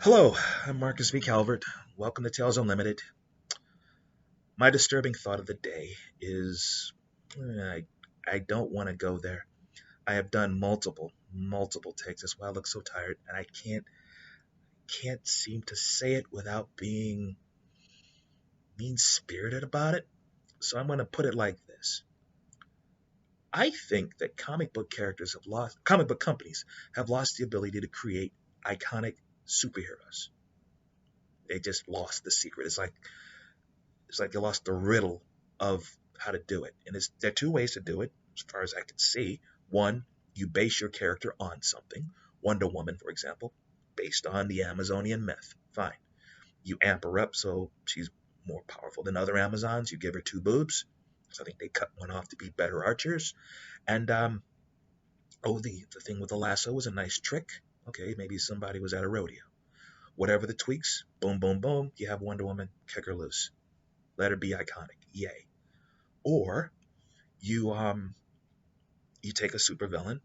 Hello, I'm Marcus V. Calvert. Welcome to Tales Unlimited. My disturbing thought of the day is I don't want to go there. I have done multiple takes. That's why I look so tired, and I can't seem to say it without being mean spirited about it. So I'm going to put it like this. I think that comic book companies have lost the ability to create iconic superheroes. They just lost the secret. It's like they lost the riddle of how to do it. And there are two ways to do it, as far as I can see. One, you base your character on something. Wonder Woman, for example, based on the Amazonian myth. Fine. You amp her up so she's more powerful than other Amazons. You give her two boobs. So I think they cut one off to be better archers. And the thing with the lasso was a nice trick. Okay, maybe somebody was at a rodeo. Whatever the tweaks, boom, boom, boom, you have Wonder Woman, kick her loose. Let her be iconic. Yay. Or you take a supervillain,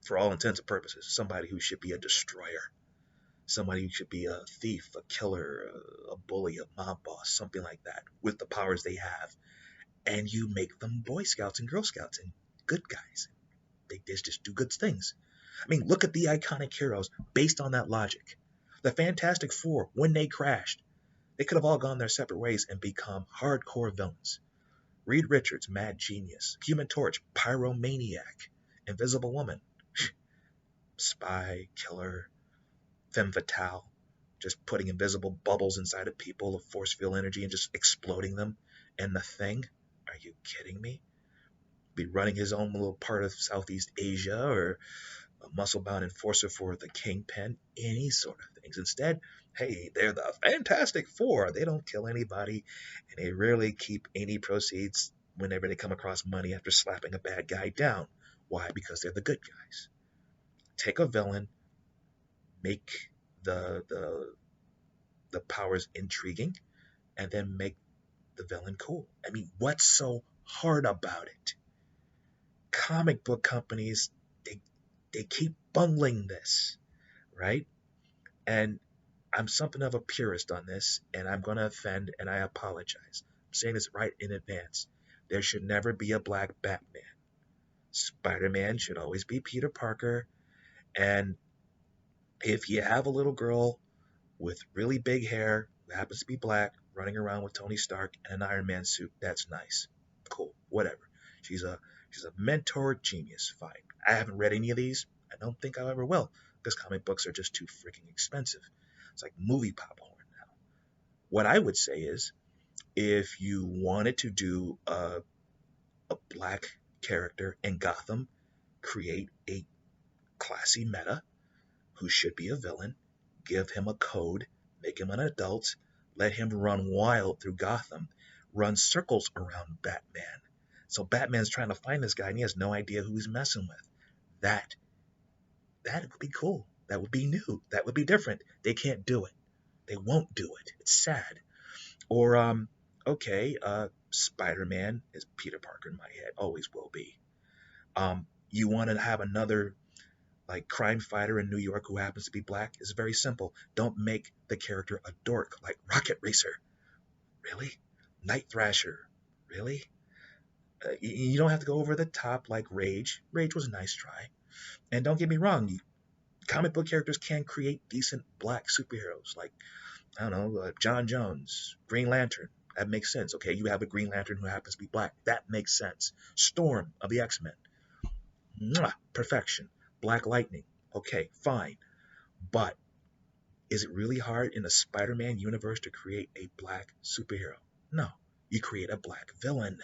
for all intents and purposes, somebody who should be a destroyer, somebody who should be a thief, a killer, a bully, a mob boss, something like that, with the powers they have, and you make them Boy Scouts and Girl Scouts and good guys. They just do good things. I mean, look at the iconic heroes based on that logic. The Fantastic Four, when they crashed, they could have all gone their separate ways and become hardcore villains. Reed Richards, mad genius. Human Torch, pyromaniac. Invisible Woman, spy, killer, femme fatale, just putting invisible bubbles inside of people of force field energy and just exploding them. And the Thing, are you kidding me? Be running his own little part of Southeast Asia, or a muscle-bound enforcer for the Kingpin, any sort of things. Instead, hey, they're the Fantastic Four. They don't kill anybody, and they rarely keep any proceeds whenever they come across money after slapping a bad guy down. Why? Because they're the good guys. Take a villain, make the powers intriguing, and then make the villain cool. I mean, what's so hard about it? Comic book companies, they keep bungling this, right? And I'm something of a purist on this, and I'm going to offend, and I apologize. I'm saying this right in advance. There should never be a black Batman. Spider-Man should always be Peter Parker, and if you have a little girl with really big hair who happens to be black running around with Tony Stark and an Iron Man suit, that's nice. Cool, whatever. She's a mentor genius. Fine. I haven't read any of these. I don't think I ever will, because comic books are just too freaking expensive. It's like movie popcorn now. What I would say is, if you wanted to do a black character in Gotham, create a classy meta who should be a villain, give him a code, make him an adult, let him run wild through Gotham, run circles around Batman. So Batman's trying to find this guy and he has no idea who he's messing with. That would be cool. That would be new. That would be different. They can't do it. They won't do it. It's sad. Or okay, Spider-Man is Peter Parker in my head. Always will be. You want to have another like crime fighter in New York who happens to be black? It's very simple. Don't make the character a dork like Rocket Racer. Really? Night Thrasher. Really? You don't have to go over the top like Rage. Rage was a nice try. And don't get me wrong, comic book characters can create decent black superheroes like, I don't know, John Jones, Green Lantern. That makes sense. Okay, you have a Green Lantern who happens to be black. That makes sense. Storm of the X-Men. Mwah, perfection. Black Lightning. Okay, fine. But is it really hard in a Spider-Man universe to create a black superhero? No. You create a black villain.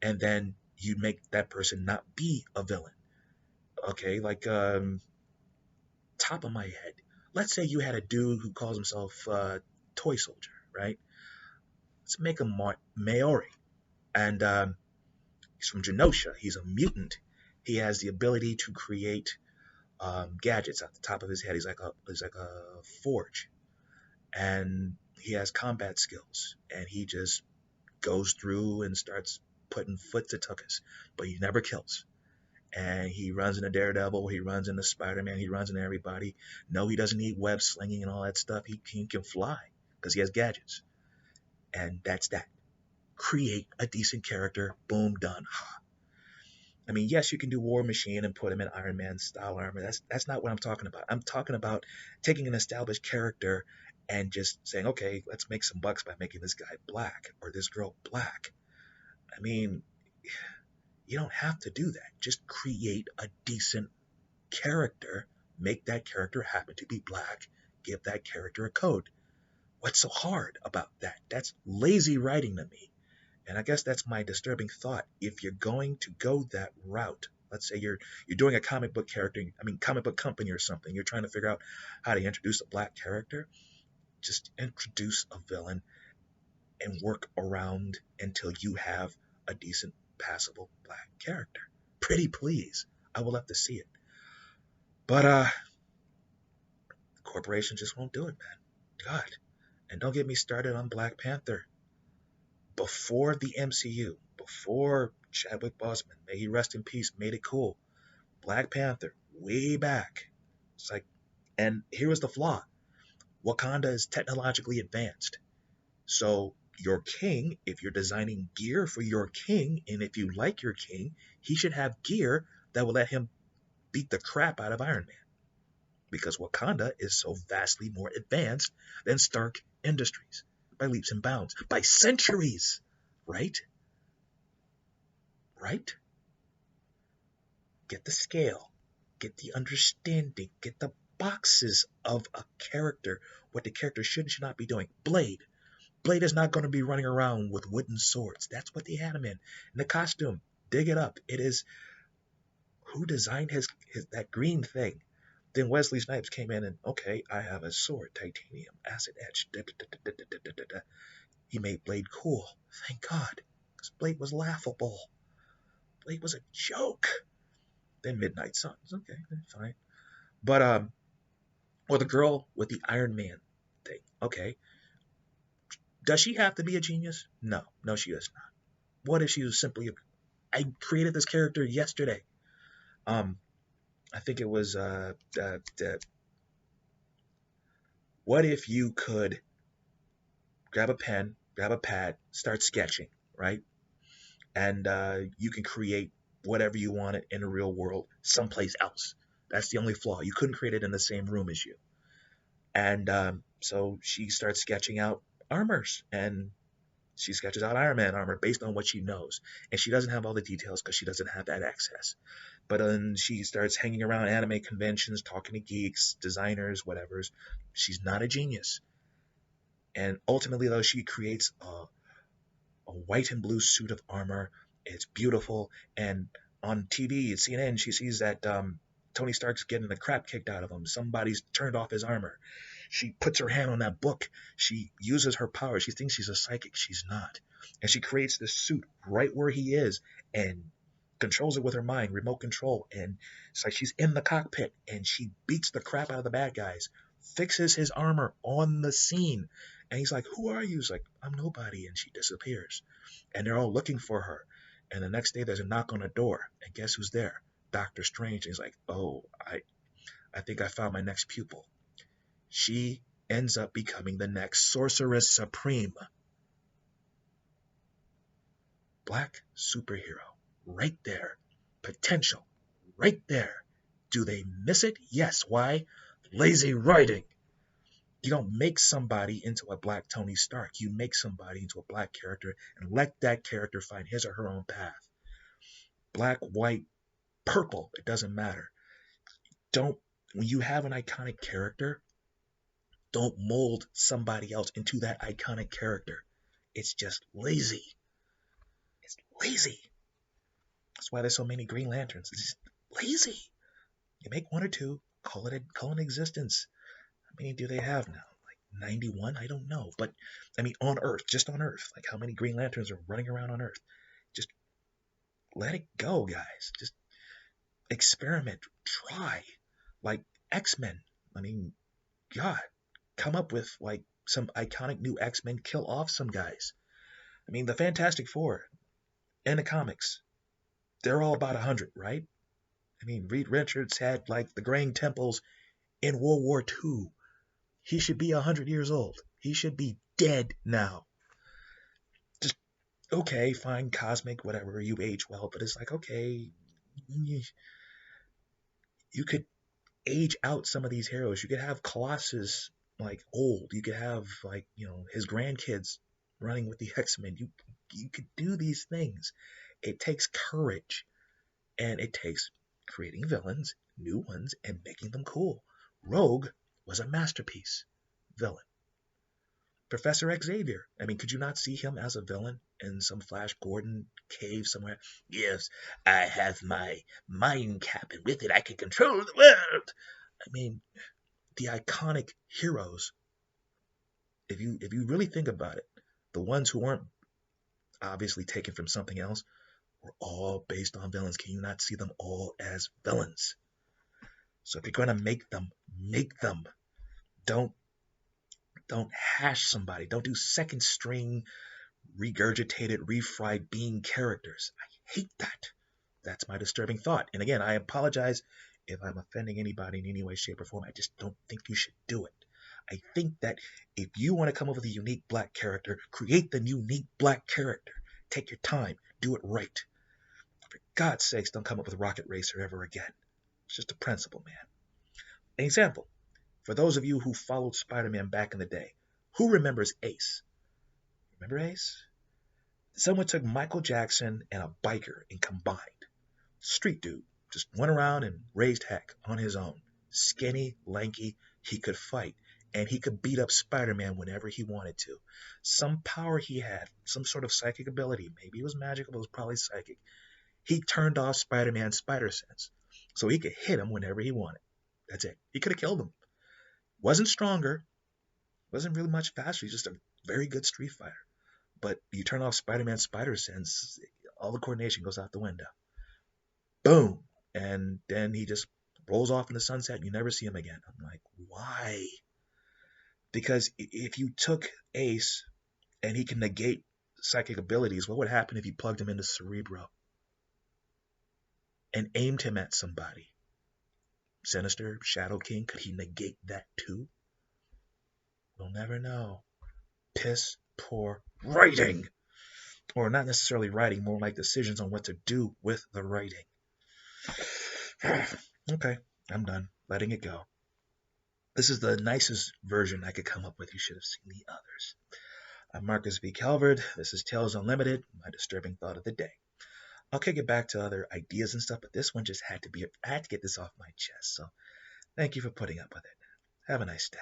And then you make that person not be a villain. Okay, like top of my head. Let's say you had a dude who calls himself Toy Soldier, right? Let's make him Maori. And he's from Genosha. He's a mutant. He has the ability to create gadgets at the top of his head. He's like a forge, and he has combat skills. And he just goes through and starts putting foot to tuchus, but he never kills. and he runs into Daredevil, he runs into Spider-Man, he runs into everybody. No, he doesn't need web slinging and all that stuff. He can fly because he has gadgets. And that's that. Create a decent character. Boom, done. I mean, yes, you can do War Machine and put him in Iron Man style armor. That's not what I'm talking about. I'm talking about taking an established character and just saying, okay, let's make some bucks by making this guy black or this girl black. I mean, you don't have to do that. Just create a decent character, make that character happen to be black, give that character a code. What's so hard about that? That's lazy writing to me. And I guess that's my disturbing thought. If you're going to go that route, let's say you're doing a comic book character, comic book company or something, you're trying to figure out how to introduce a black character, just introduce a villain and work around until you have a decent, passable black character. Pretty please. I will have to see it. But the corporation just won't do it, man. God. And don't get me started on Black Panther. Before the MCU, before Chadwick Boseman, may he rest in peace, made it cool. Black Panther, way back. It's like, and here was the flaw. Wakanda is technologically advanced. So your king, if you're designing gear for your king, and if you like your king, he should have gear that will let him beat the crap out of Iron Man. Because Wakanda is so vastly more advanced than Stark Industries. By leaps and bounds. By centuries. Right? Right? Get the scale. Get the understanding. Get the boxes of a character. What the character should and should not be doing. Blade. Blade is not going to be running around with wooden swords. That's what they had him in. And the costume. Dig it up. It is... Who designed his that green thing? Then Wesley Snipes came in and, okay, I have a sword, titanium, acid etched. He made Blade cool. Thank God. Because Blade was laughable. Blade was a joke. Then Midnight Suns. Okay, fine. But, or the girl with the Iron Man thing. Okay. Does she have to be a genius? No. No, she is not. What if she was simply I created this character yesterday. I think it was, what if you could grab a pen, grab a pad, start sketching, right? And you can create whatever you wanted in the real world someplace else. That's the only flaw. You couldn't create it in the same room as you. And so she starts sketching out armors, and she sketches out Iron Man armor based on what she knows. And she doesn't have all the details because she doesn't have that access. But then she starts hanging around anime conventions, talking to geeks, designers, whatever. She's not a genius. And ultimately, though, she creates a white and blue suit of armor. It's beautiful. And on TV, at CNN, she sees that Tony Stark's getting the crap kicked out of him. Somebody's turned off his armor. She puts her hand on that book. She uses her power. She thinks she's a psychic. She's not. And she creates this suit right where he is and controls it with her mind, remote control. And it's like she's in the cockpit and she beats the crap out of the bad guys, fixes his armor on the scene. And he's like, who are you? He's like, I'm nobody. And she disappears. And they're all looking for her. And the next day there's a knock on the door. And guess who's there? Doctor Strange. And he's like, oh, I think I found my next pupil. She ends up becoming the next Sorceress Supreme. Black superhero. Right there. Potential. Right there. Do they miss it? Yes. Why? Lazy writing. You don't make somebody into a black Tony Stark. You make somebody into a black character and let that character find his or her own path. Black, white, purple, it doesn't matter. When you have an iconic character, don't mold somebody else into that iconic character. It's just lazy. It's lazy. That's why there's so many Green Lanterns. It's just lazy. You make one or two, call it an existence. How many do they have now? Like 91? I don't know. But, on Earth, just on Earth. Like, how many Green Lanterns are running around on Earth? Just let it go, guys. Just experiment. Try. Like X-Men. God. Come up with, like, some iconic new X-Men. Kill off some guys. The Fantastic Four in the comics, they're all about 100, right? I mean, Reed Richards had like the Graying Temples in World War II. He should be 100 years old. He should be dead now. Just okay, fine, cosmic, whatever. You age well, but it's like okay, you could age out some of these heroes. You could have Colossus like old. You could have like his grandkids running with the X-Men. You could do these things. It takes courage, and it takes creating villains, new ones, and making them cool. Rogue was a masterpiece villain. Professor Xavier. I mean, could you not see him as a villain in some Flash Gordon cave somewhere? Yes, I have my mind cap, and with it I can control the world. I mean, the iconic heroes, if you really think about it, the ones who weren't obviously taken from something else were all based on villains. Can you not see them all as villains? So if you're going to make them, make them. Don't hash somebody. Don't do second string, regurgitated, refried bean characters. I hate that. That's my disturbing thought. And again, I apologize if I'm offending anybody in any way, shape, or form. I just don't think you should do it. I think that if you want to come up with a unique black character, create the unique black character. Take your time. Do it right. For God's sakes, don't come up with Rocket Racer ever again. It's just a principle, man. An example. For those of you who followed Spider-Man back in the day, who remembers Ace? Remember Ace? Someone took Michael Jackson and a biker and combined. Street dude. Just went around and raised heck on his own. Skinny, lanky, he could fight. And he could beat up Spider-Man whenever he wanted to. Some power he had, some sort of psychic ability. Maybe it was magical, but it was probably psychic. He turned off Spider-Man's spider sense. So he could hit him whenever he wanted. That's it. He could have killed him. Wasn't stronger. Wasn't really much faster. He's just a very good street fighter. But you turn off Spider-Man's spider sense, all the coordination goes out the window. Boom. And then he just rolls off in the sunset and you never see him again. I'm like, why? Because if you took Ace and he can negate psychic abilities, what would happen if you plugged him into Cerebro and aimed him at somebody? Sinister, Shadow King, could he negate that too? We'll never know. Piss poor writing. Or not necessarily writing, more like decisions on what to do with the writing. Okay, I'm done. Letting it go. This is the nicest version I could come up with. You should have seen the others. I'm Marcus V. Calvert. This is Tales Unlimited, my disturbing thought of the day. I'll kick it back to other ideas and stuff, but this one just had to be, I had to get this off my chest. So thank you for putting up with it. Have a nice day.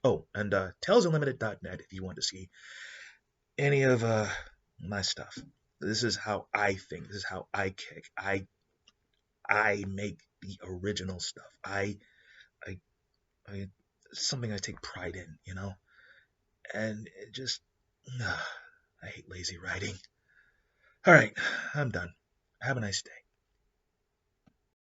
Oh, and TalesUnlimited.net if you want to see any of my stuff. This is how I think. This is how I kick. I make the original stuff. I something I take pride in, and it just, I hate lazy writing. All right, I'm done. Have a nice day.